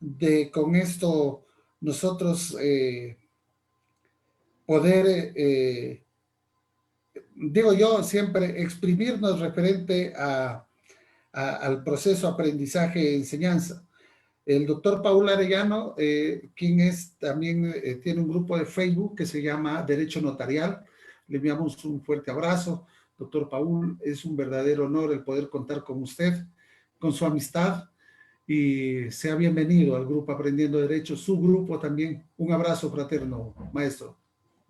de con esto nosotros poder, digo yo, siempre exprimirnos referente al proceso aprendizaje-enseñanza. El doctor Paul Arellano, quien es también tiene un grupo de Facebook que se llama Derecho Notarial. Le enviamos un fuerte abrazo. Doctor Paul, es un verdadero honor el poder contar con usted, con su amistad, y sea bienvenido al grupo Aprendiendo Derecho, su grupo también. Un abrazo fraterno, maestro.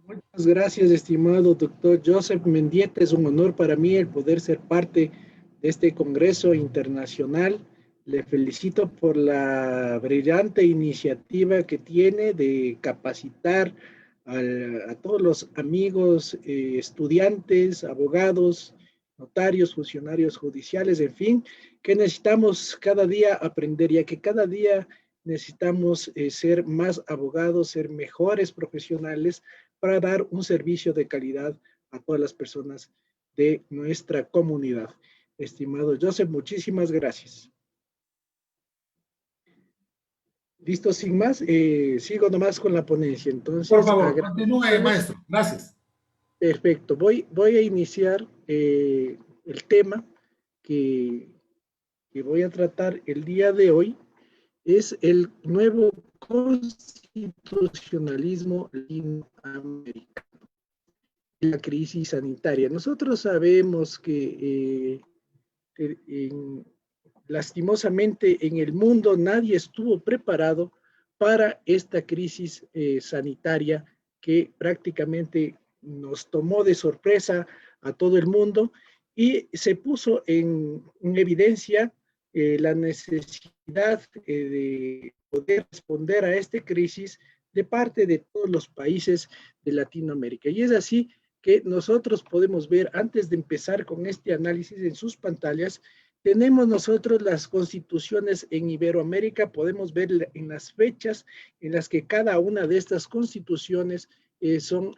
Muchas gracias, estimado doctor Joseph Mendieta. Es un honor para mí el poder ser parte de este Congreso Internacional. Le felicito por la brillante iniciativa que tiene de capacitar a todos los amigos, estudiantes, abogados, notarios, funcionarios judiciales, en fin, que necesitamos cada día aprender, ya que cada día necesitamos ser más abogados, ser mejores profesionales para dar un servicio de calidad a todas las personas de nuestra comunidad. Estimado Joseph, muchísimas gracias. Listo, sin más, sigo nomás con la ponencia. Entonces, por favor, continúe, maestro. Gracias. Perfecto. Voy a iniciar el tema que voy a tratar el día de hoy. Es el nuevo constitucionalismo latinoamericano, la crisis sanitaria. Nosotros sabemos que lastimosamente en el mundo nadie estuvo preparado para esta crisis sanitaria que prácticamente nos tomó de sorpresa a todo el mundo y se puso en evidencia la necesidad de poder responder a esta crisis de parte de todos los países de Latinoamérica. Y es así que nosotros podemos ver, antes de empezar con este análisis en sus pantallas, tenemos nosotros las constituciones en Iberoamérica, podemos ver en las fechas en las que cada una de estas constituciones están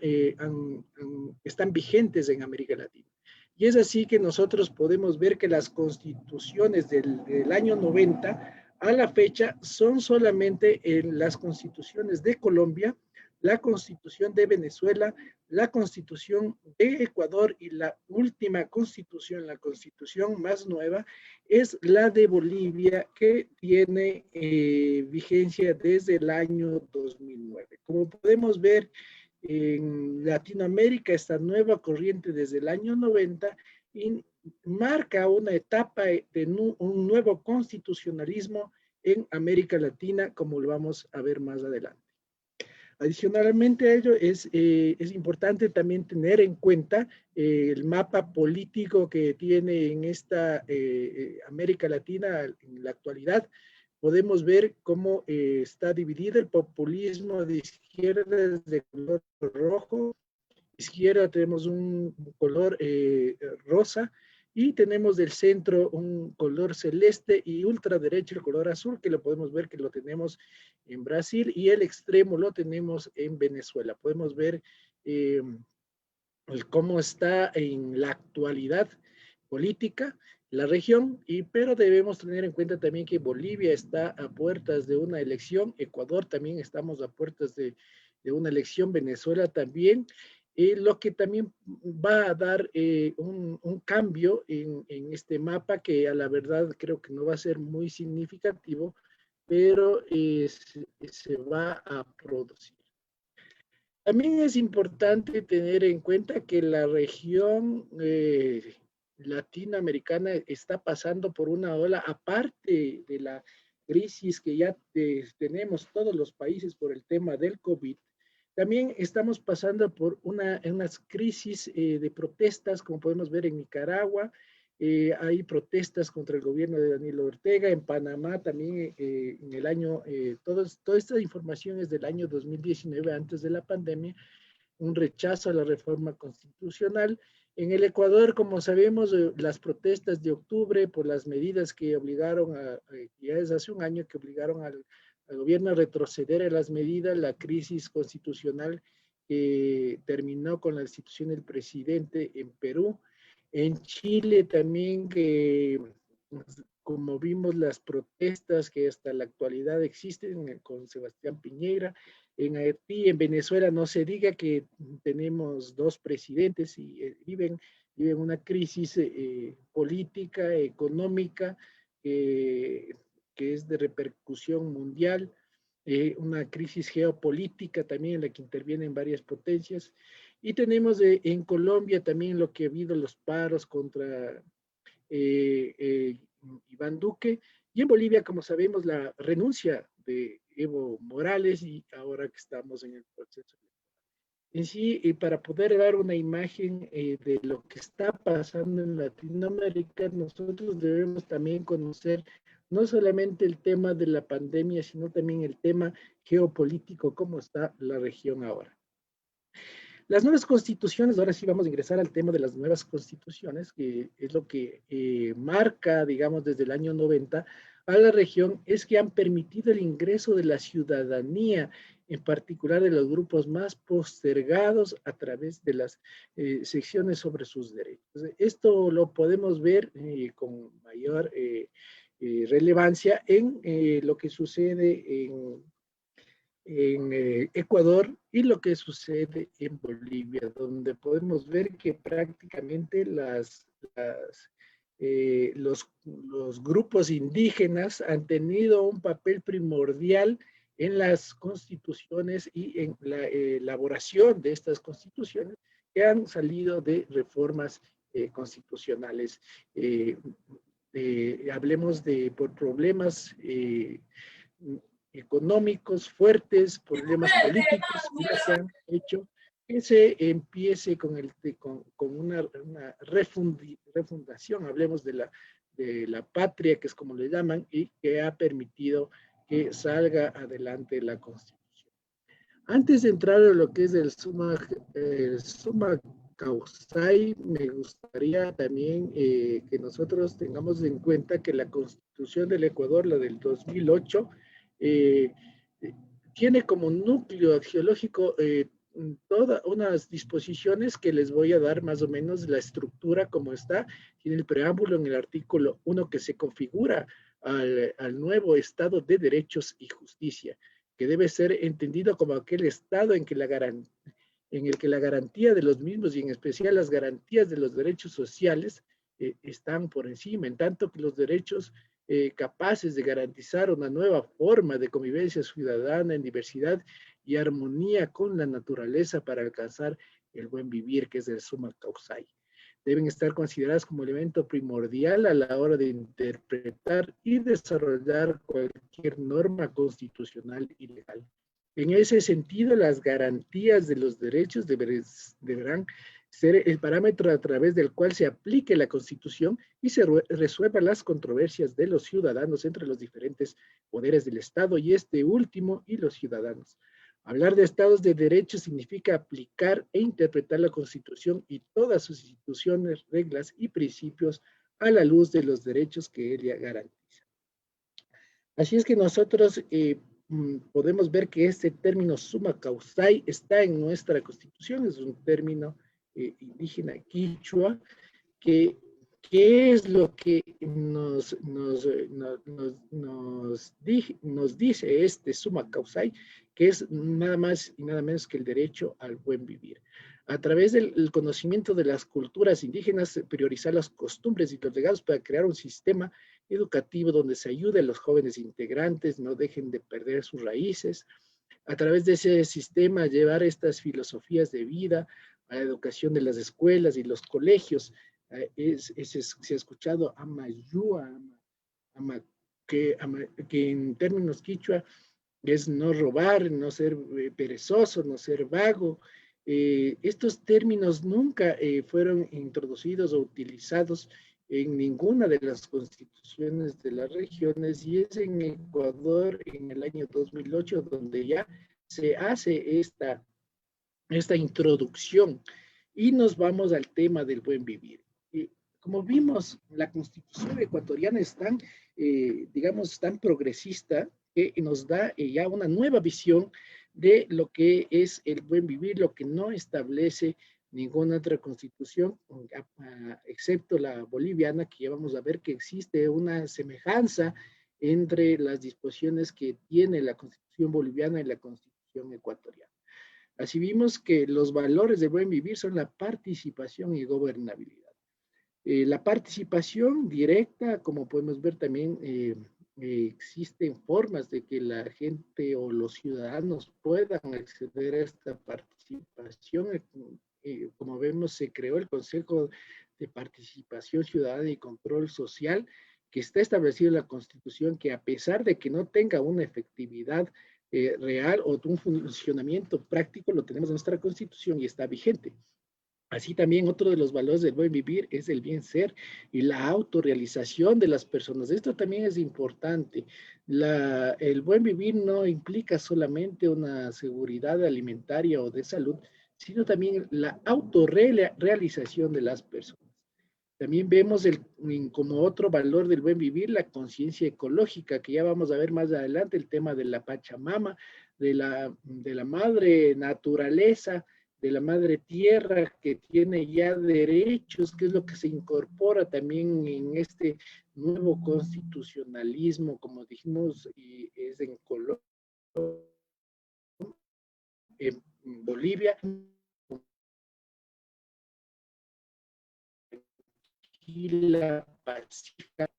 vigentes en América Latina. Y es así que nosotros podemos ver que las constituciones del año 90 a la fecha son solamente las constituciones de Colombia, la Constitución de Venezuela, la Constitución de Ecuador y la última constitución, la constitución más nueva, es la de Bolivia, que tiene vigencia desde el año 2009. Como podemos ver, en Latinoamérica esta nueva corriente desde el año 90 y marca una etapa de un nuevo constitucionalismo en América Latina, como lo vamos a ver más adelante. Adicionalmente a ello, es importante también tener en cuenta el mapa político que tiene en esta América Latina en la actualidad. Podemos ver cómo está dividido el populismo de izquierda de color rojo, izquierda tenemos un color rosa, y tenemos del centro un color celeste y ultraderecha el color azul, que lo podemos ver que lo tenemos en Brasil, y el extremo lo tenemos en Venezuela. Podemos ver cómo está en la actualidad política la región, pero debemos tener en cuenta también que Bolivia está a puertas de una elección, Ecuador también estamos a puertas de una elección, Venezuela también, lo que también va a dar un cambio en este mapa que a la verdad creo que no va a ser muy significativo, pero se va a producir. También es importante tener en cuenta que la región latinoamericana está pasando por una ola, aparte de la crisis que ya tenemos todos los países por el tema del COVID. También estamos pasando por unas crisis de protestas, como podemos ver en Nicaragua. Hay protestas contra el gobierno de Daniel Ortega, en Panamá también en el año, toda esta información es del año 2019, antes de la pandemia, un rechazo a la reforma constitucional. En el Ecuador, como sabemos, las protestas de octubre por las medidas que obligaron, ya es hace un año que obligaron al gobierno a retroceder a las medidas, la crisis constitucional que terminó con la destitución del presidente en Perú. En Chile también, que como vimos las protestas que hasta la actualidad existen con Sebastián Piñera. En Haití, en Venezuela, no se diga que tenemos dos presidentes y viven una crisis política, económica, que es de repercusión mundial, una crisis geopolítica también en la que intervienen varias potencias. Y tenemos en Colombia también lo que ha habido los paros contra Iván Duque, y en Bolivia, como sabemos, la renuncia de Evo Morales, y ahora que estamos en el proceso. En sí, y para poder dar una imagen de lo que está pasando en Latinoamérica, nosotros debemos también conocer no solamente el tema de la pandemia, sino también el tema geopolítico, cómo está la región ahora. Las nuevas constituciones, ahora sí vamos a ingresar al tema de las nuevas constituciones, que es lo que marca, digamos, desde el año 90 a la región, es que han permitido el ingreso de la ciudadanía, en particular de los grupos más postergados a través de las secciones sobre sus derechos. Esto lo podemos ver con mayor relevancia en lo que sucede en Ecuador y lo que sucede en Bolivia, donde podemos ver que prácticamente los grupos indígenas han tenido un papel primordial en las constituciones y en la elaboración de estas constituciones que han salido de reformas constitucionales. Hablemos de por problemas económicos fuertes, problemas políticos que han hecho que se empiece con una refundación, hablemos de la patria, que es como le llaman, y que ha permitido que salga adelante la Constitución. Antes de entrar a lo que es el summa causai, me gustaría también que nosotros tengamos en cuenta que la Constitución del Ecuador, la del 2008, tiene como núcleo geológico todas unas disposiciones que les voy a dar más o menos la estructura como está. Tiene el preámbulo en el artículo 1 que se configura al nuevo Estado de Derechos y Justicia, que debe ser entendido como aquel Estado en el que la garantía de los mismos y en especial las garantías de los derechos sociales están por encima, en tanto que los derechos capaces de garantizar una nueva forma de convivencia ciudadana en diversidad y armonía con la naturaleza para alcanzar el buen vivir, que es el summa causai. Deben estar consideradas como elemento primordial a la hora de interpretar y desarrollar cualquier norma constitucional y legal. En ese sentido, las garantías de los derechos deberán ser el parámetro a través del cual se aplique la Constitución y se resuelvan las controversias de los ciudadanos entre los diferentes poderes del Estado y este último y los ciudadanos. Hablar de estados de derecho significa aplicar e interpretar la Constitución y todas sus instituciones, reglas y principios a la luz de los derechos que ella garantiza. Así es que nosotros podemos ver que este término summa causai está en nuestra Constitución, es un término indígena quichua, que es lo que nos dice este summa causai, que es nada más y nada menos que el derecho al buen vivir. A través del conocimiento de las culturas indígenas, priorizar las costumbres y los legados para crear un sistema educativo donde se ayude a los jóvenes integrantes, no dejen de perder sus raíces. A través de ese sistema, llevar estas filosofías de vida a la educación de las escuelas y los colegios. Se ha escuchado amayúa, que en términos quichua es no robar, no ser perezoso, no ser vago. Estos términos nunca fueron introducidos o utilizados en ninguna de las constituciones de las regiones, y es en Ecuador en el año 2008 donde ya se hace esta introducción y nos vamos al tema del buen vivir. Como vimos, la Constitución ecuatoriana es tan, digamos, tan progresista que nos da ya una nueva visión de lo que es el buen vivir, lo que no establece ninguna otra constitución, excepto la boliviana, que ya vamos a ver que existe una semejanza entre las disposiciones que tiene la constitución boliviana y la constitución ecuatoriana. Así vimos que los valores del buen vivir son la participación y gobernabilidad. La participación directa, como podemos ver también, existen formas de que la gente o los ciudadanos puedan acceder a esta participación. Como vemos, se creó el Consejo de Participación Ciudadana y Control Social, que está establecido en la Constitución, que a pesar de que no tenga una efectividad real o un funcionamiento práctico, lo tenemos en nuestra Constitución y está vigente. Así también otro de los valores del buen vivir es el bien ser y la autorrealización de las personas. Esto también es importante. El buen vivir no implica solamente una seguridad alimentaria o de salud, sino también la autorrealización de las personas. También vemos como otro valor del buen vivir la conciencia ecológica, que ya vamos a ver más adelante, el tema de la Pachamama, de la madre naturaleza, de la madre tierra, que tiene ya derechos, que es lo que se incorpora también en este nuevo constitucionalismo, como dijimos, y es en Colombia, en Bolivia, y la pacífica,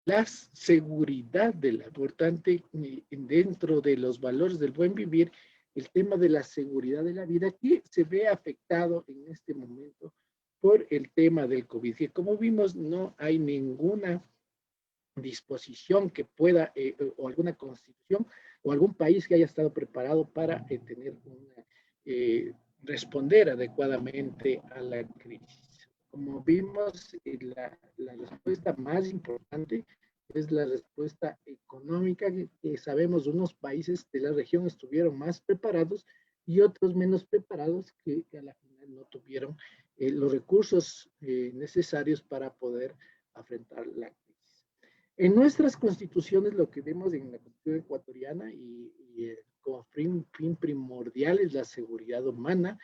la seguridad de la importante dentro de los valores del buen vivir, el tema de la seguridad de la vida, que se ve afectado en este momento por el tema del COVID. Que como vimos, no hay ninguna disposición que pueda, o alguna constitución, o algún país que haya estado preparado para tener una, responder adecuadamente a la crisis. Como vimos, la respuesta más importante es la respuesta económica, que sabemos unos países de la región estuvieron más preparados y otros menos preparados, que a la final no tuvieron los recursos necesarios para poder afrontar la crisis. En nuestras constituciones, lo que vemos en la Constitución ecuatoriana y como fin primordial es la seguridad humana,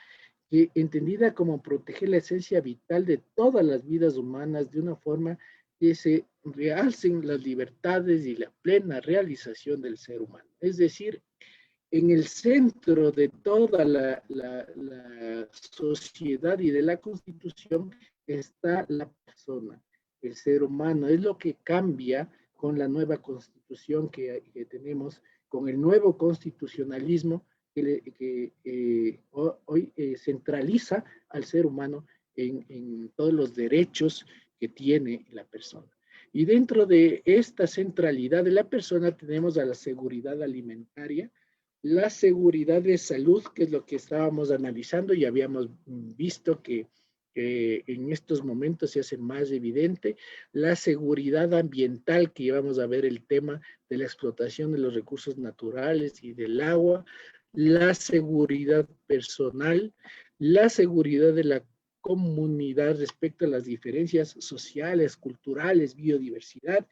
que entendida como proteger la esencia vital de todas las vidas humanas de una forma que se realcen las libertades y la plena realización del ser humano. Es decir, en el centro de toda la sociedad y de la Constitución está la persona, el ser humano. Es lo que cambia con la nueva Constitución que tenemos, con el nuevo constitucionalismo que hoy centraliza al ser humano en todos los derechos que tiene la persona. Y dentro de esta centralidad de la persona tenemos a la seguridad alimentaria, la seguridad de salud, que es lo que estábamos analizando y habíamos visto que en estos momentos se hace más evidente, la seguridad ambiental, que vamos a ver el tema de la explotación de los recursos naturales y del agua, la seguridad personal, la seguridad de la comunidad respecto a las diferencias sociales, culturales, biodiversidad,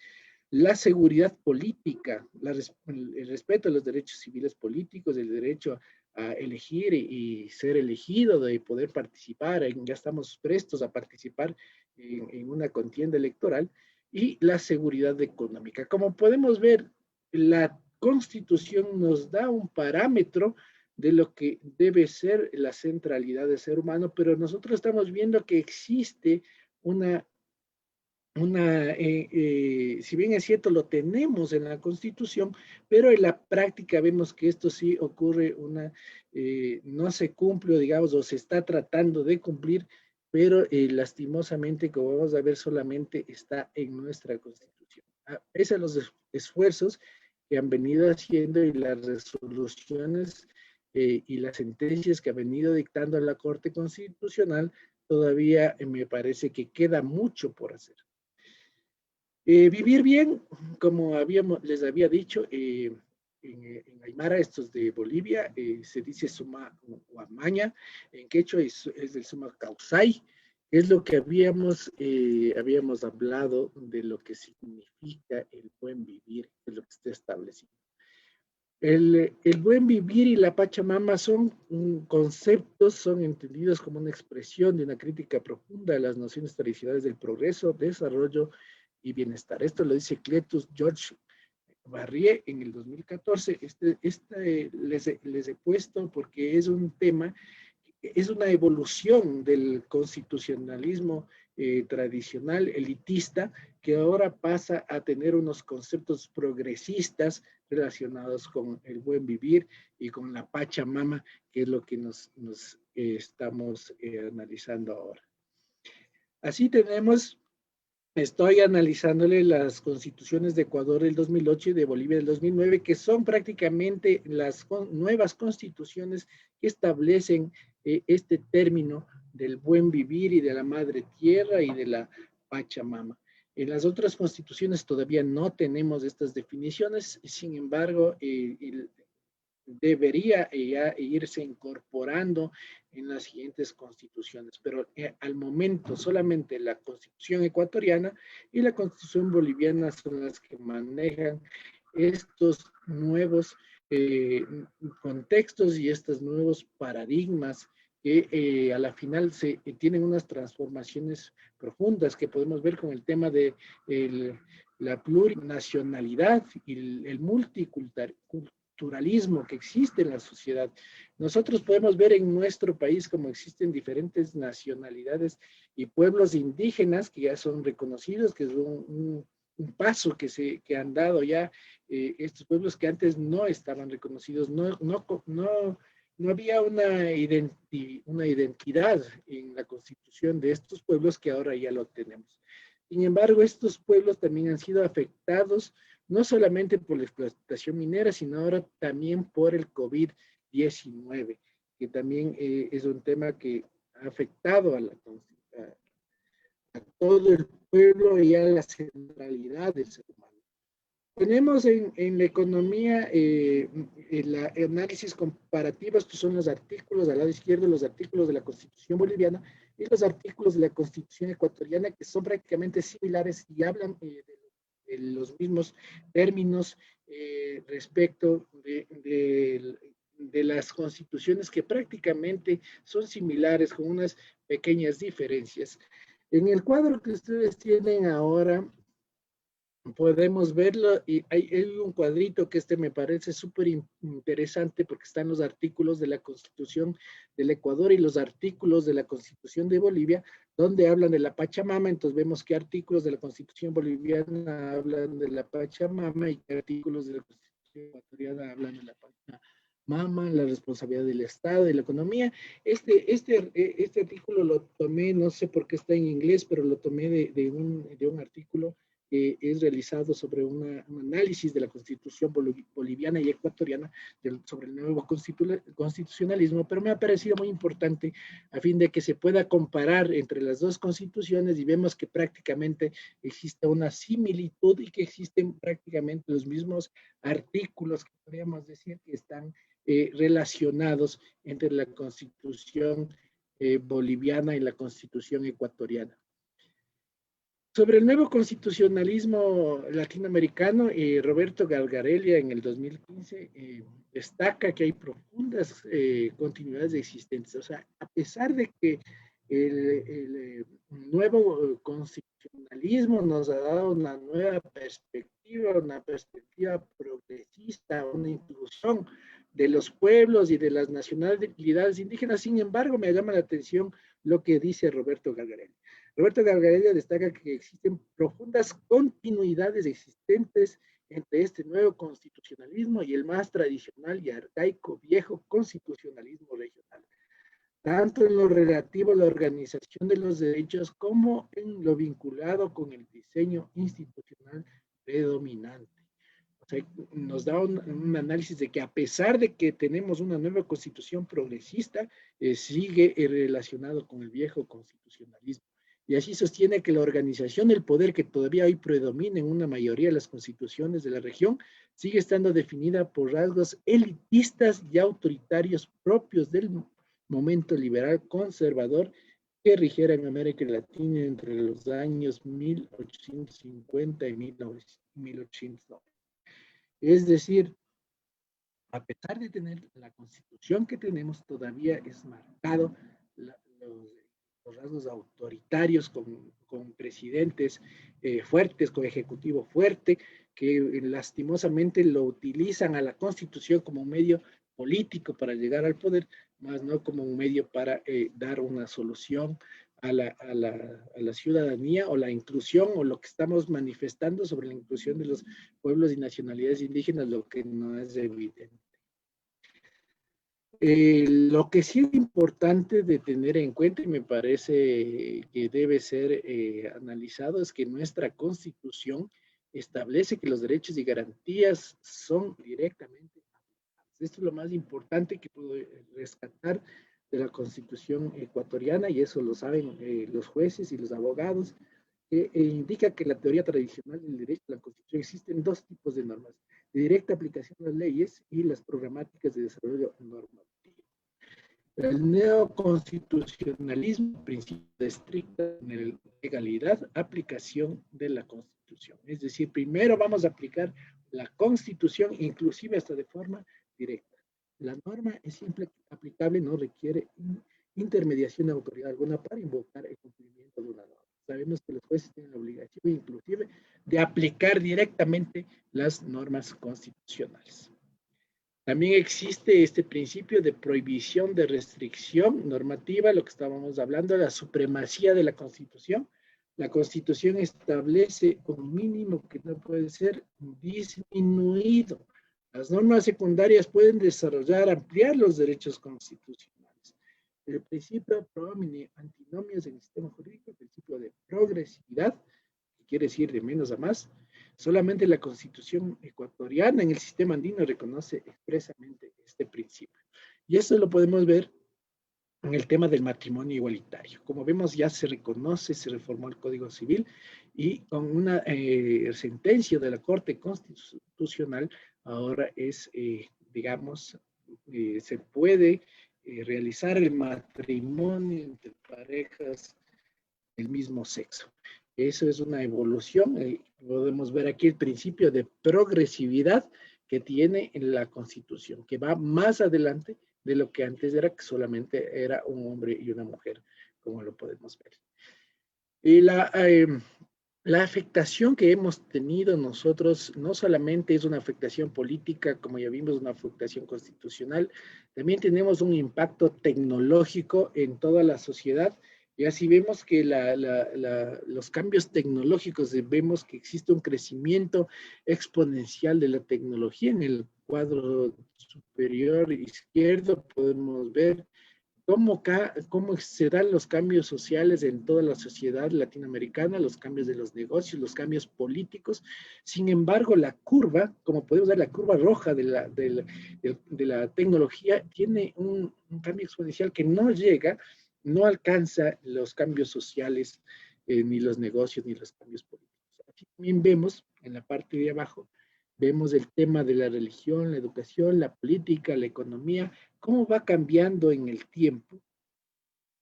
la seguridad política, el respeto a los derechos civiles políticos, el derecho a elegir y ser elegido, de poder participar, ya estamos prestos a participar en una contienda electoral, y la seguridad económica. Como podemos ver, la Constitución nos da un parámetro de lo que debe ser la centralidad del ser humano, pero nosotros estamos viendo que existe si bien es cierto, lo tenemos en la Constitución, pero en la práctica vemos que esto sí ocurre, no se cumple, digamos, o se está tratando de cumplir, pero lastimosamente, como vamos a ver, solamente está en nuestra Constitución. Pese a los esfuerzos que han venido haciendo y las resoluciones y las sentencias que ha venido dictando la Corte Constitucional, todavía me parece que queda mucho por hacer. Vivir bien, como les había dicho, en Aymara, estos de Bolivia, se dice suma huamaña, en quechua es el suma causay, es lo que habíamos hablado de lo que significa el buen vivir, de lo que está establecido. El buen vivir y la Pachamama son conceptos, son entendidos como una expresión de una crítica profunda a las nociones tradicionales del progreso, desarrollo y bienestar. Esto lo dice Cletus George Barrié en el 2014. Les he puesto porque es un tema, es una evolución del constitucionalismo tradicional, elitista, que ahora pasa a tener unos conceptos progresistas relacionados con el buen vivir y con la Pachamama, que es lo que nos estamos analizando ahora. Así tenemos, estoy analizándole las constituciones de Ecuador del 2008 y de Bolivia del 2009, que son prácticamente las nuevas constituciones que establecen este término del buen vivir y de la madre tierra y de la Pachamama. En las otras constituciones todavía no tenemos estas definiciones, sin embargo, debería ya irse incorporando en las siguientes constituciones, pero al momento solamente la constitución ecuatoriana y la constitución boliviana son las que manejan estos nuevos contextos y estos nuevos paradigmas que a la final tienen unas transformaciones profundas que podemos ver con el tema de la plurinacionalidad y el multiculturalismo que existe en la sociedad. Nosotros podemos ver en nuestro país cómo existen diferentes nacionalidades y pueblos indígenas que ya son reconocidos, que es un paso que han dado ya estos pueblos que antes no estaban reconocidos, no había una identidad en la constitución de estos pueblos que ahora ya lo tenemos. Sin embargo, estos pueblos también han sido afectados no solamente por la explotación minera, sino ahora también por el COVID-19, que también es un tema que ha afectado a todo el pueblo y a la centralidad del ser humano. Tenemos en la economía el análisis comparativo. Estos son los artículos al lado izquierdo, los artículos de la Constitución boliviana y los artículos de la Constitución ecuatoriana, que son prácticamente similares y hablan de los mismos términos respecto de las constituciones, que prácticamente son similares con unas pequeñas diferencias. En el cuadro que ustedes tienen ahora, podemos verlo y hay un cuadrito que me parece súper interesante porque están los artículos de la Constitución del Ecuador y los artículos de la Constitución de Bolivia, donde hablan de la Pachamama. Entonces vemos qué artículos de la Constitución boliviana hablan de la Pachamama y qué artículos de la Constitución ecuatoriana hablan de la Pachamama, la responsabilidad del Estado y la economía. Este artículo lo tomé, no sé por qué está en inglés, pero lo tomé de un artículo es realizado sobre un análisis de la Constitución boliviana y ecuatoriana sobre el nuevo constitucionalismo, pero me ha parecido muy importante a fin de que se pueda comparar entre las dos constituciones y vemos que prácticamente existe una similitud y que existen prácticamente los mismos artículos que podríamos decir que están relacionados entre la Constitución boliviana y la Constitución ecuatoriana. Sobre el nuevo constitucionalismo latinoamericano, Roberto Galgarella en el 2015 destaca que hay profundas continuidades existentes. O sea, a pesar de que el nuevo constitucionalismo nos ha dado una nueva perspectiva, una perspectiva progresista, una inclusión de los pueblos y de las nacionalidades indígenas, sin embargo, me llama la atención lo que dice Roberto Galgarella. Roberto Galgarella destaca que existen profundas continuidades existentes entre este nuevo constitucionalismo y el más tradicional y arcaico viejo constitucionalismo regional, tanto en lo relativo a la organización de los derechos como en lo vinculado con el diseño institucional predominante. O sea, nos da un análisis de que a pesar de que tenemos una nueva constitución progresista, sigue relacionado con el viejo constitucionalismo. Y así sostiene que la organización del poder que todavía hoy predomina en una mayoría de las constituciones de la región sigue estando definida por rasgos elitistas y autoritarios propios del momento liberal conservador que rigiera en América Latina entre los años 1850 y 1890. Es decir, a pesar de tener la constitución que tenemos, todavía es marcado los rasgos autoritarios con presidentes fuertes, con ejecutivo fuerte, que lastimosamente lo utilizan a la constitución como un medio político para llegar al poder, más no como un medio para dar una solución a la ciudadanía o la inclusión o lo que estamos manifestando sobre la inclusión de los pueblos y nacionalidades indígenas, lo que no es evidente. Lo que sí es importante de tener en cuenta y me parece que debe ser analizado es que nuestra Constitución establece que los derechos y garantías son directamente aplicables. Esto es lo más importante que puedo rescatar de la Constitución ecuatoriana y eso lo saben los jueces y los abogados, que indica que la teoría tradicional del derecho de la Constitución existen dos tipos de normas, de directa aplicación de las leyes y las programáticas de desarrollo normativo. El neoconstitucionalismo, principio de estricta legalidad, aplicación de la Constitución. Es decir, primero vamos a aplicar la Constitución, inclusive hasta de forma directa. La norma es simple, aplicable, no requiere intermediación de autoridad alguna para invocar el cumplimiento de una norma. Sabemos que los jueces tienen la obligación, inclusive, de aplicar directamente las normas constitucionales. También existe este principio de prohibición de restricción normativa, lo que estábamos hablando, la supremacía de la Constitución. La Constitución establece un mínimo que no puede ser disminuido. Las normas secundarias pueden desarrollar, ampliar los derechos constitucionales. El principio proomine antinomias en el sistema jurídico, el principio de progresividad, que quiere decir de menos a más. Solamente la Constitución ecuatoriana en el sistema andino reconoce expresamente este principio. Y eso lo podemos ver en el tema del matrimonio igualitario. Como vemos, ya se reconoce, se reformó el Código Civil y con una sentencia de la Corte Constitucional ahora es, digamos, se puede realizar el matrimonio entre parejas del mismo sexo. Eso es una evolución. Podemos ver aquí el principio de progresividad que tiene en la Constitución, que va más adelante de lo que antes era, que solamente era un hombre y una mujer, como lo podemos ver. Y la afectación que hemos tenido nosotros no solamente es una afectación política, como ya vimos, una afectación constitucional, también tenemos un impacto tecnológico en toda la sociedad. Y así vemos que los cambios tecnológicos, vemos que existe un crecimiento exponencial de la tecnología. En el cuadro superior izquierdo podemos ver cómo se dan los cambios sociales en toda la sociedad latinoamericana, los cambios de los negocios, los cambios políticos. Sin embargo, la curva, como podemos ver, la curva roja de la tecnología tiene un cambio exponencial que no llega, no alcanza los cambios sociales, ni los negocios, ni los cambios políticos. Aquí también vemos, en la parte de abajo, vemos el tema de la religión, la educación, la política, la economía, cómo va cambiando en el tiempo.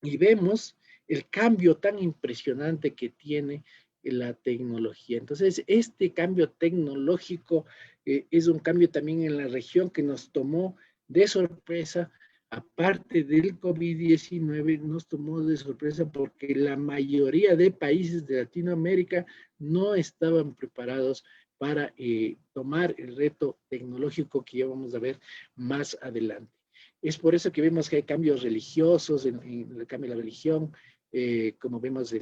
Y vemos el cambio tan impresionante que tiene la tecnología. Entonces, este cambio tecnológico es un cambio también en la región que nos tomó de sorpresa. Aparte del COVID-19, nos tomó de sorpresa porque la mayoría de países de Latinoamérica no estaban preparados para tomar el reto tecnológico que ya vamos a ver más adelante. Es por eso que vemos que hay cambios religiosos en el cambio de la religión, como vemos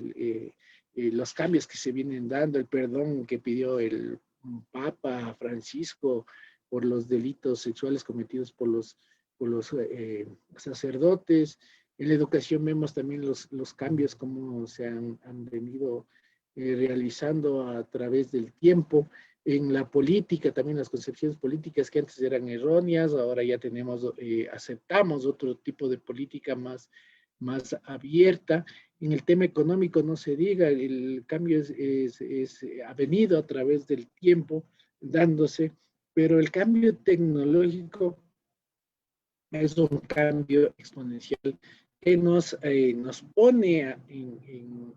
los cambios que se vienen dando, el perdón que pidió el Papa Francisco por los delitos sexuales cometidos por los sacerdotes. En la educación vemos también los cambios como se han venido realizando a través del tiempo. En la política, también las concepciones políticas que antes eran erróneas, ahora ya aceptamos otro tipo de política más abierta. En el tema económico no se diga, el cambio ha venido a través del tiempo dándose, pero el cambio tecnológico es un cambio exponencial que nos pone en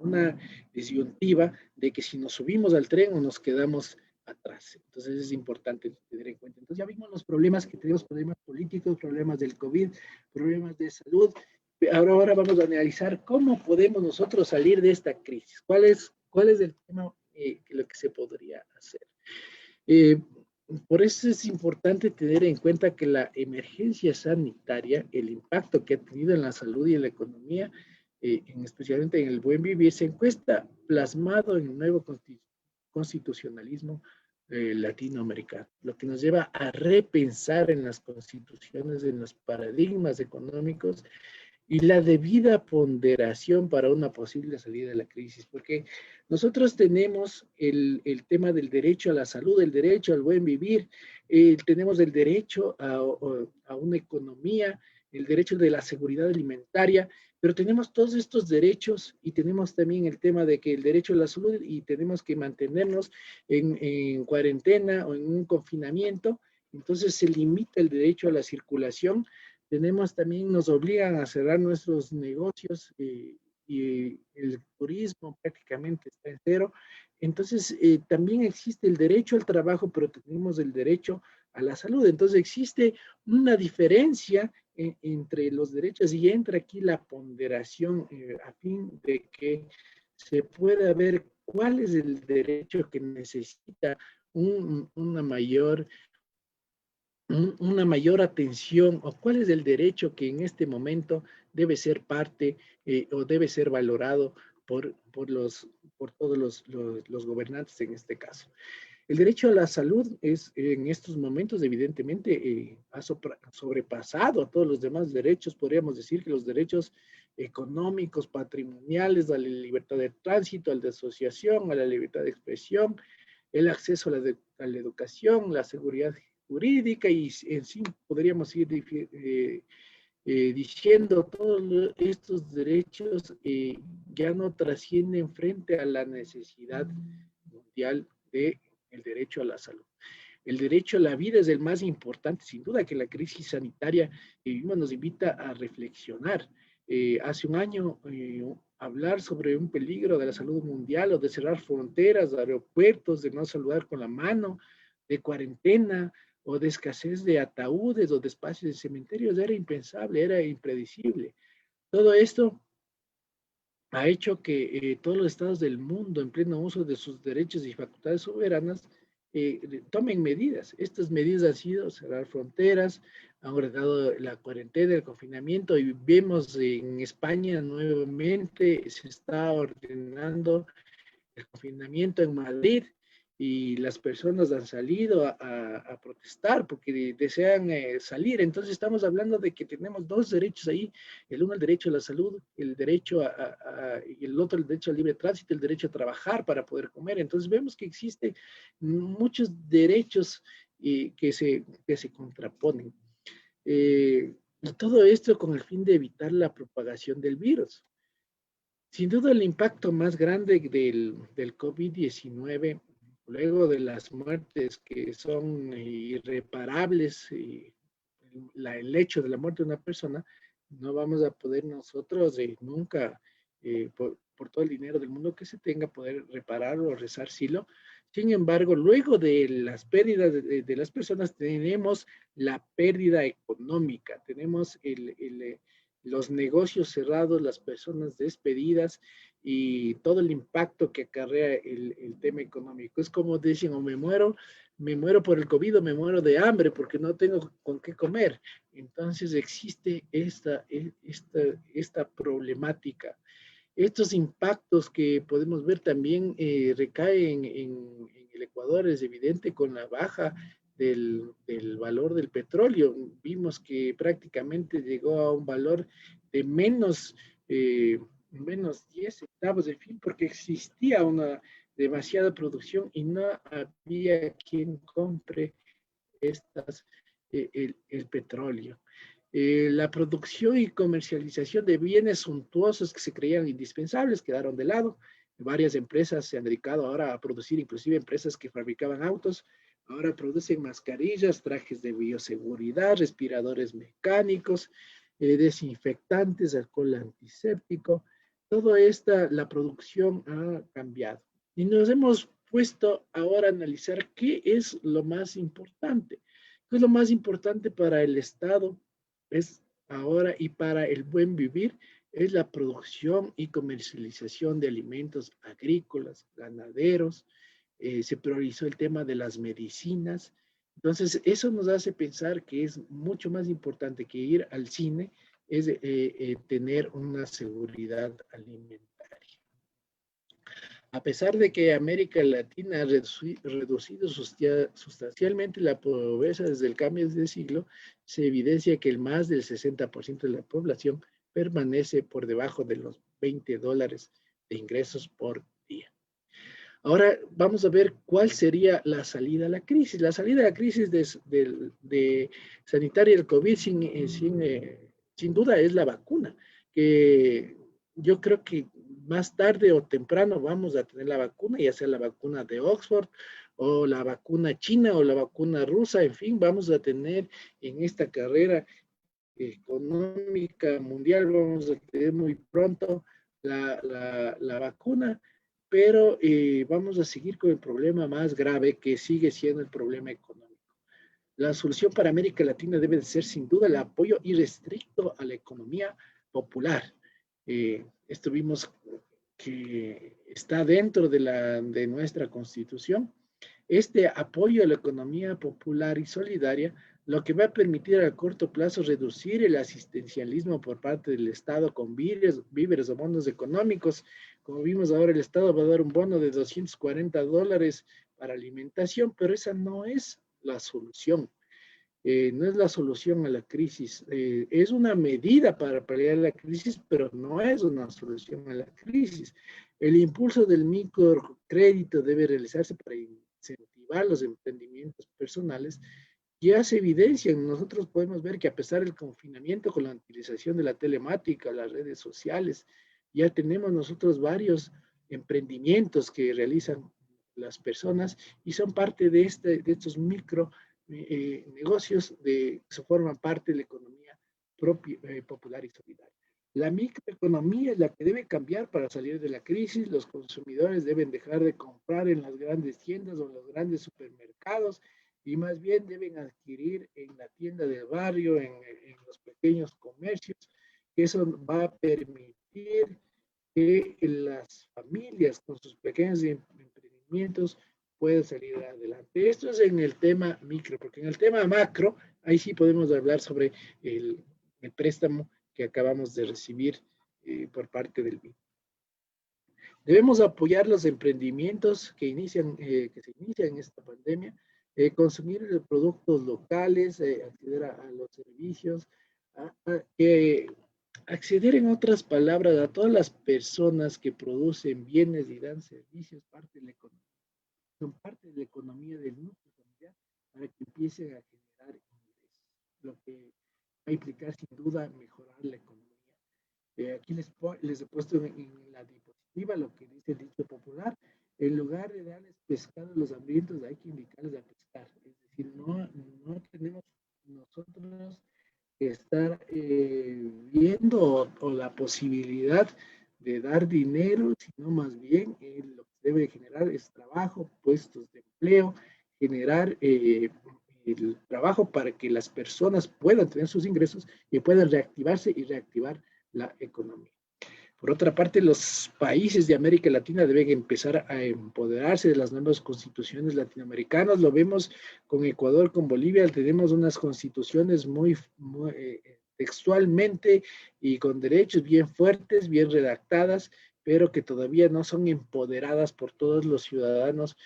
una disyuntiva de que si nos subimos al tren o nos quedamos atrás. Entonces es importante tener en cuenta. Entonces ya vimos los problemas que tenemos, problemas políticos, problemas del COVID, problemas de salud. Ahora vamos a analizar cómo podemos nosotros salir de esta crisis. ¿Cuál es el tema lo que se podría hacer? Eh, por eso es importante tener en cuenta que la emergencia sanitaria, el impacto que ha tenido en la salud y en la economía, especialmente en el buen vivir, se encuentra plasmado en el nuevo constitucionalismo latinoamericano, lo que nos lleva a repensar en las constituciones, en los paradigmas económicos y la debida ponderación para una posible salida de la crisis, porque nosotros tenemos el tema del derecho a la salud, el derecho al buen vivir, tenemos el derecho a una economía, el derecho de la seguridad alimentaria, pero tenemos todos estos derechos y tenemos también el tema de que el derecho a la salud y tenemos que mantenernos en cuarentena o en un confinamiento, entonces se limita el derecho a la circulación. Tenemos también, nos obligan a cerrar nuestros negocios y el turismo prácticamente está en cero. Entonces, también existe el derecho al trabajo, pero tenemos el derecho a la salud. Entonces, existe una diferencia entre los derechos y entra aquí la ponderación a fin de que se pueda ver cuál es el derecho que necesita una mayor atención o cuál es el derecho que en este momento debe ser parte o debe ser valorado por todos los gobernantes en este caso. El derecho a la salud es en estos momentos evidentemente ha sobrepasado a todos los demás derechos. Podríamos decir que los derechos económicos, patrimoniales, a la libertad de tránsito, a la de asociación, a la libertad de expresión, el acceso a la educación, la seguridad jurídica y en sí podríamos ir diciendo todos estos derechos ya no trascienden frente a la necesidad mundial del derecho a la salud. El derecho a la vida es el más importante, sin duda que la crisis sanitaria que vivimos nos invita a reflexionar. Hace un año hablar sobre un peligro de la salud mundial o de cerrar fronteras, aeropuertos, de no saludar con la mano, de cuarentena o de escasez de ataúdes o de espacios de cementerios era impensable, era impredecible. Todo esto ha hecho que todos los estados del mundo, en pleno uso de sus derechos y facultades soberanas, tomen medidas. Estas medidas han sido cerrar fronteras, han ordenado la cuarentena, el confinamiento, y vemos en España nuevamente se está ordenando el confinamiento en Madrid y las personas han salido a protestar porque desean salir. Entonces estamos hablando de que tenemos dos derechos ahí, el uno el derecho a la salud, el derecho y el otro el derecho al libre tránsito, el derecho a trabajar para poder comer. Entonces vemos que existen muchos derechos que se contraponen. Y todo esto con el fin de evitar la propagación del virus. Sin duda el impacto más grande del COVID-19, luego de las muertes que son irreparables, el hecho de la muerte de una persona, no vamos a poder nosotros nunca, por todo el dinero del mundo que se tenga, poder repararlo o resarcirlo. Sin embargo, luego de las pérdidas de las personas, tenemos la pérdida económica, tenemos los negocios cerrados, las personas despedidas y todo el impacto que acarrea el tema económico. Es como dicen, o me muero por el COVID o me muero de hambre porque no tengo con qué comer. Entonces existe esta problemática. Estos impactos que podemos ver también recaen en el Ecuador, es evidente con la baja del valor del petróleo. Vimos que prácticamente llegó a un valor de menos 10 centavos, en fin, porque existía una demasiada producción y no había quien compre el petróleo. La producción y comercialización de bienes suntuosos que se creían indispensables quedaron de lado. Varias empresas se han dedicado ahora a producir, inclusive empresas que fabricaban autos, ahora producen mascarillas, trajes de bioseguridad, respiradores mecánicos, desinfectantes, alcohol antiséptico. Todo esta, la producción ha cambiado. Y nos hemos puesto ahora a analizar qué es lo más importante. ¿Qué es lo más importante para el Estado? Es ahora y para el buen vivir, es la producción y comercialización de alimentos agrícolas, ganaderos. Se priorizó el tema de las medicinas. Entonces, eso nos hace pensar que es mucho más importante que ir al cine, es tener una seguridad alimentaria. A pesar de que América Latina ha reducido sustancialmente la pobreza desde el cambio de siglo, se evidencia que el más del 60% de la población permanece por debajo de los $20 de ingresos por día. Ahora vamos a ver cuál sería la salida a la crisis. La salida a la crisis de sanitaria del COVID sin duda es la vacuna, que yo creo que más tarde o temprano vamos a tener la vacuna, ya sea la vacuna de Oxford o la vacuna china o la vacuna rusa, en fin, vamos a tener en esta carrera económica mundial, vamos a tener muy pronto la vacuna, pero vamos a seguir con el problema más grave que sigue siendo el problema económico. La solución para América Latina debe de ser sin duda el apoyo irrestricto a la economía popular. Esto vimos que está dentro de nuestra Constitución. Este apoyo a la economía popular y solidaria lo que va a permitir a corto plazo reducir el asistencialismo por parte del Estado con víveres o bonos económicos. Como vimos ahora, el Estado va a dar un bono de $240 para alimentación, pero esa no es la solución. No es la solución a la crisis. Es una medida para paliar la crisis, pero no es una solución a la crisis. El impulso del microcrédito debe realizarse para incentivar los emprendimientos personales. Ya se evidencian, nosotros podemos ver que a pesar del confinamiento con la utilización de la telemática, las redes sociales, ya tenemos nosotros varios emprendimientos que realizan las personas y son parte de estos micro negocios que forman parte de la economía popular y solidaria. La microeconomía es la que debe cambiar para salir de la crisis. Los consumidores deben dejar de comprar en las grandes tiendas o en los grandes supermercados y más bien deben adquirir en la tienda del barrio, en los pequeños comercios, que eso va a permitir que las familias con sus pequeños emprendimientos puedan salir adelante. Esto es en el tema micro, porque en el tema macro, ahí sí podemos hablar sobre el préstamo que acabamos de recibir por parte del BID. Debemos apoyar los emprendimientos que se inician en esta pandemia, consumir productos locales, acceder a los servicios, acceder en otras palabras a todas las personas que producen bienes y dan servicios, parte de la economía. Son parte de la economía del núcleo familiar para que empiecen a generar ingresos, lo que va a implicar sin duda mejorar la economía. Aquí les he puesto en la diapositiva lo que dice el dicho popular: en lugar de darles pescado a los hambrientos, hay que indicarles a pescar. Es decir, no tenemos nosotros que estar viendo o la posibilidad de dar dinero, sino más bien lo que debe generar es trabajo, puestos de empleo, generar el trabajo para que las personas puedan tener sus ingresos y puedan reactivarse y reactivar la economía. Por otra parte, los países de América Latina deben empezar a empoderarse de las nuevas constituciones latinoamericanas. Lo vemos con Ecuador, con Bolivia, tenemos unas constituciones muy textualmente y con derechos bien fuertes, bien redactadas, pero que todavía no son empoderadas por todos los ciudadanos.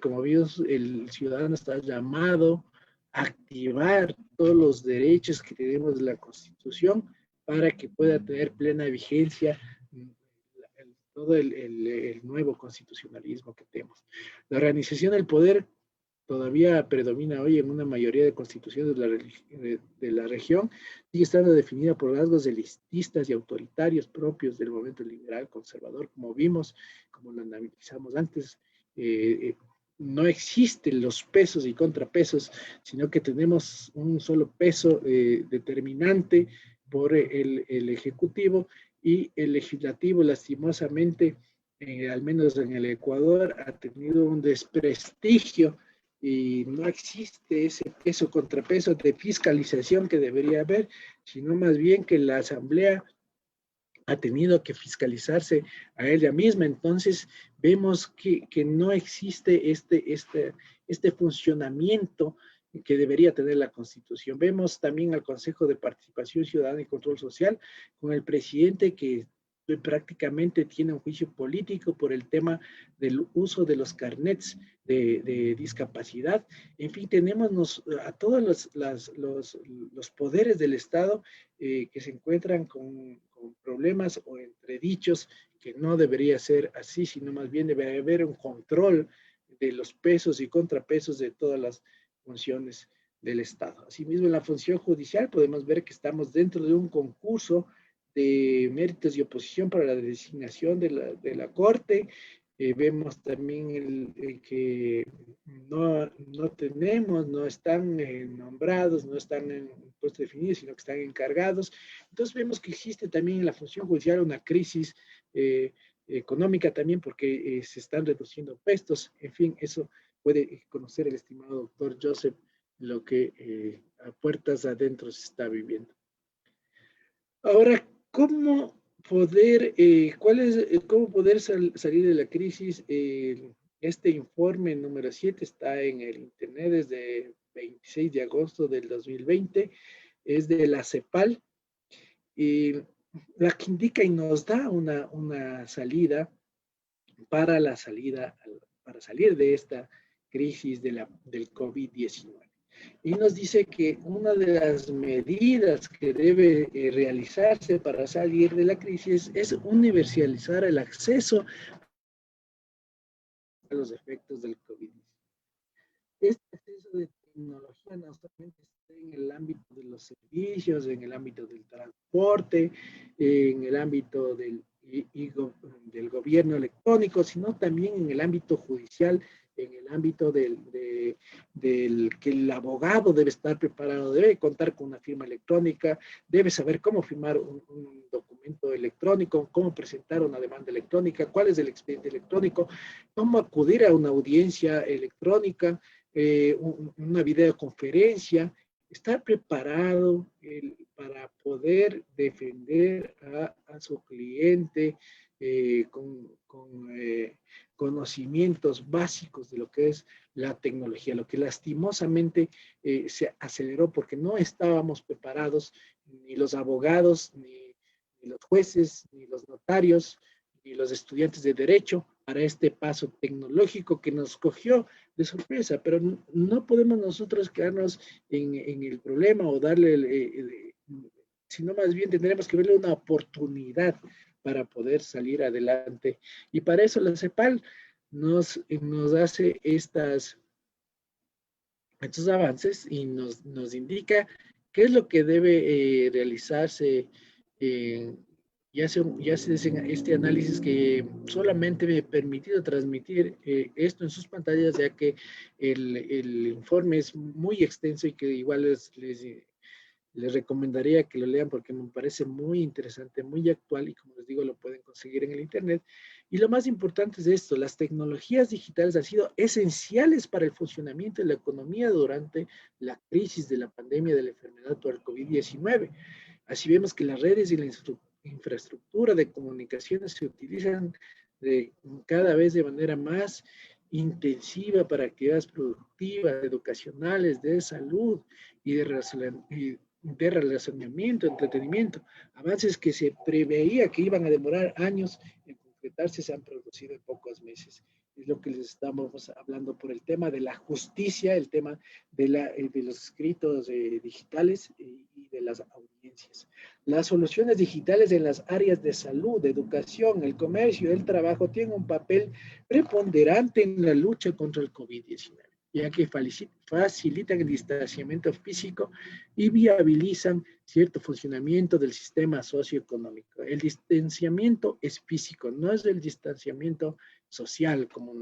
Como vimos, el ciudadano está llamado a activar todos los derechos que tenemos de la Constitución para que pueda tener plena vigencia todo el nuevo constitucionalismo que tenemos. La organización del poder todavía predomina hoy en una mayoría de constituciones de la región, sigue estando definida por rasgos elitistas y autoritarios propios del movimiento liberal conservador, como vimos, como lo analizamos antes. No existen los pesos y contrapesos, sino que tenemos un solo peso determinante por el Ejecutivo, y el Legislativo lastimosamente al menos en el Ecuador, ha tenido un desprestigio y no existe ese peso contrapeso de fiscalización que debería haber, sino más bien que la Asamblea ha tenido que fiscalizarse a ella misma. Entonces, vemos que no existe este funcionamiento que debería tener la Constitución. Vemos también al Consejo de Participación Ciudadana y Control Social con el presidente que prácticamente tiene un juicio político por el tema del uso de los carnets de discapacidad. En fin, tenemos a todos los poderes del Estado que se encuentran con problemas o entredichos que no debería ser así, sino más bien debería haber un control de los pesos y contrapesos de todas las funciones del Estado. Asimismo, en la función judicial podemos ver que estamos dentro de un concurso de méritos y oposición para la designación de la Corte. Vemos también que no tenemos, no están nombrados, no están en puestos definidos, sino que están encargados. Entonces vemos que existe también en la función judicial una crisis económica también porque se están reduciendo puestos. En fin, eso puede conocer el estimado doctor Joseph lo que a puertas adentro se está viviendo. Ahora, ¿cómo poder, cómo poder salir de la crisis? Este informe número 7 está en el internet desde 26 de agosto del 2020, es de la CEPAL, y la que indica y nos da una salida para salir de esta crisis del COVID-19. Y nos dice que una de las medidas que debe realizarse para salir de la crisis es universalizar el acceso a los efectos del COVID-19. Este acceso de tecnología no solamente está en el ámbito de los servicios, en el ámbito del transporte, en el ámbito del gobierno electrónico, sino también en el ámbito judicial, en el ámbito del que el abogado debe estar preparado, debe contar con una firma electrónica, debe saber cómo firmar un documento electrónico, cómo presentar una demanda electrónica, cuál es el expediente electrónico, cómo acudir a una audiencia electrónica, una videoconferencia, estar preparado para poder defender a su cliente con conocimientos básicos de lo que es la tecnología, lo que lastimosamente se aceleró porque no estábamos preparados, ni los abogados, ni los jueces, ni los notarios, ni los estudiantes de derecho para este paso tecnológico que nos cogió de sorpresa, pero no podemos nosotros quedarnos en el problema o darle, sino más bien tendremos que verle una oportunidad para poder salir adelante. Y para eso la CEPAL nos hace estos avances y nos indica qué es lo que debe realizarse. Ya se este análisis que solamente me he permitido transmitir esto en sus pantallas, ya que el informe es muy extenso y que igual les recomendaría que lo lean porque me parece muy interesante, muy actual y como les digo, lo pueden conseguir en el internet. Y lo más importante es esto, las tecnologías digitales han sido esenciales para el funcionamiento de la economía durante la crisis de la pandemia de la enfermedad por el COVID-19. Así vemos que las redes y la infraestructura de comunicaciones se utilizan cada vez de manera más intensiva para actividades productivas, educacionales, de salud y de relacionamiento, entretenimiento. Avances que se preveía que iban a demorar años en concretarse se han producido en pocos meses. Es lo que les estamos hablando por el tema de la justicia, el tema de los escritos digitales y de las audiencias. Las soluciones digitales en las áreas de salud, educación, el comercio, el trabajo tienen un papel preponderante en la lucha contra el COVID-19, ya que facilitan el distanciamiento físico y viabilizan cierto funcionamiento del sistema socioeconómico. El distanciamiento es físico, no es el distanciamiento social, como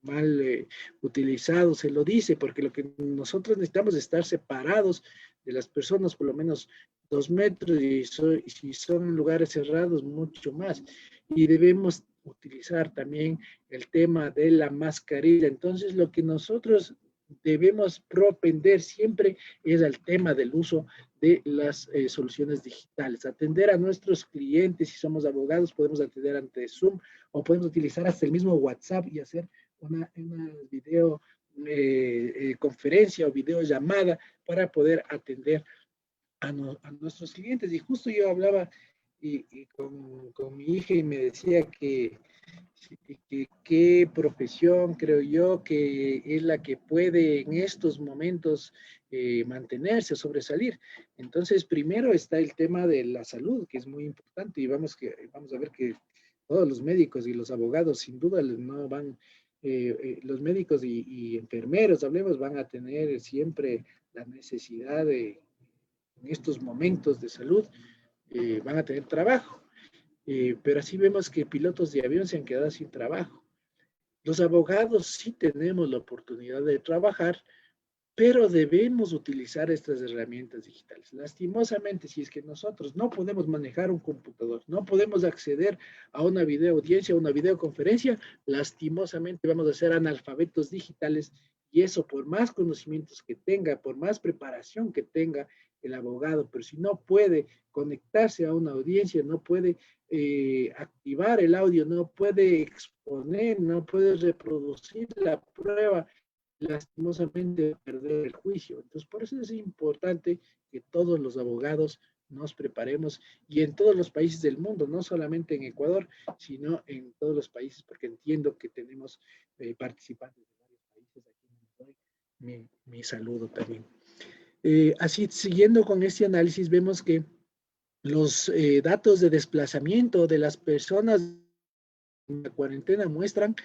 mal utilizado se lo dice, porque lo que nosotros necesitamos es estar separados de las personas por lo menos 2 metros y si son lugares cerrados mucho más. Y debemos utilizar también el tema de la mascarilla. Entonces, lo que nosotros debemos propender siempre es el tema del uso de las soluciones digitales. Atender a nuestros clientes, si somos abogados, podemos atender ante Zoom o podemos utilizar hasta el mismo WhatsApp y hacer una video conferencia o videollamada para poder atender a nuestros clientes. Y justo yo hablaba con mi hija y me decía que qué profesión creo yo que es la que puede en estos momentos mantenerse, sobresalir. Entonces, primero está el tema de la salud, que es muy importante, y vamos a ver que todos los médicos y los abogados sin duda no van, los médicos y enfermeros, hablemos, van a tener siempre la necesidad de, en estos momentos de salud, van a tener trabajo. Pero así vemos que pilotos de avión se han quedado sin trabajo. Los abogados sí tenemos la oportunidad de trabajar, pero debemos utilizar estas herramientas digitales. Lastimosamente, si es que nosotros no podemos manejar un computador, no podemos acceder a una videoaudiencia, a una videoconferencia, lastimosamente vamos a ser analfabetos digitales y eso por más conocimientos que tenga, por más preparación que tenga el abogado, pero si no puede conectarse a una audiencia, no puede activar el audio, no puede exponer, no puede reproducir la prueba, lastimosamente perder el juicio. Entonces, por eso es importante que todos los abogados nos preparemos y en todos los países del mundo, no solamente en Ecuador, sino en todos los países, porque entiendo que tenemos participantes de varios países. Aquí mi saludo también. Así, siguiendo con este análisis, vemos que los datos de desplazamiento de las personas en la cuarentena muestran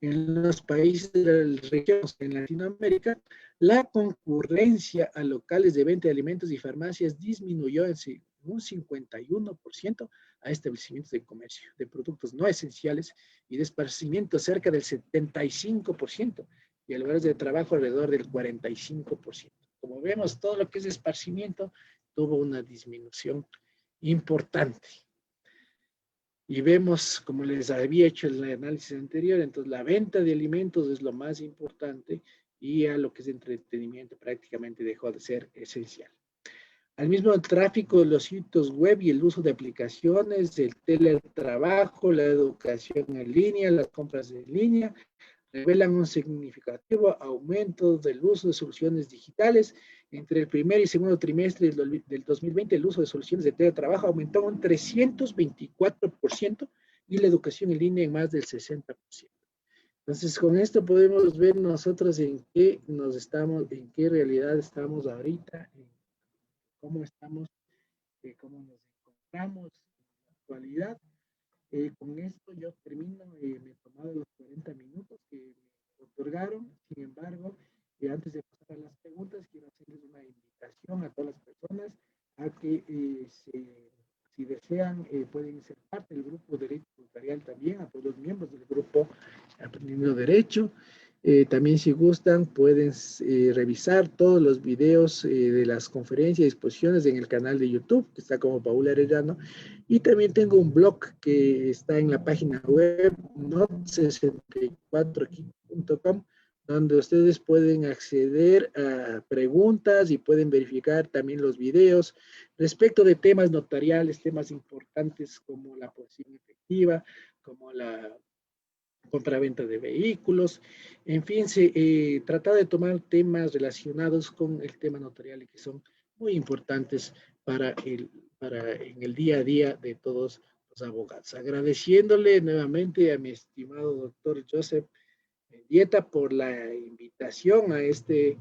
en los países de las regiones en Latinoamérica, la concurrencia a locales de venta de alimentos y farmacias disminuyó en un 51% a establecimientos de comercio de productos no esenciales y de esparcimiento cerca del 75% y a lugares de trabajo alrededor del 45%. Como vemos, todo lo que es esparcimiento tuvo una disminución importante. Y vemos, como les había hecho el análisis anterior, entonces la venta de alimentos es lo más importante y a lo que es entretenimiento prácticamente dejó de ser esencial. Al mismo tráfico de los sitios web y el uso de aplicaciones, el teletrabajo, la educación en línea, las compras en línea, revelan un significativo aumento del uso de soluciones digitales. Entre el primer y segundo trimestre del 2020, el uso de soluciones de teletrabajo aumentó un 324% y la educación en línea en más del 60%. Entonces, con esto podemos ver nosotros en qué realidad estamos ahorita, cómo estamos, cómo nos encontramos en la actualidad. Con esto yo termino, me he tomado los 40 minutos que me otorgaron. Sin embargo, antes de pasar a las preguntas, quiero hacerles una invitación a todas las personas a que si desean pueden ser parte del grupo Derecho Notarial también, a todos los miembros del grupo Aprendiendo Derecho. También si gustan pueden revisar todos los videos de las conferencias y exposiciones en el canal de YouTube, que está como Paula Arellano. Y también tengo un blog que está en la página web not64.com, donde ustedes pueden acceder a preguntas y pueden verificar también los videos respecto de temas notariales, temas importantes como la posesión efectiva, como la compraventa de vehículos, en fin, se trata de tomar temas relacionados con el tema notarial y que son muy importantes para en el día a día de todos los abogados. Agradeciéndole nuevamente a mi estimado doctor Joseph Dieta por la invitación a este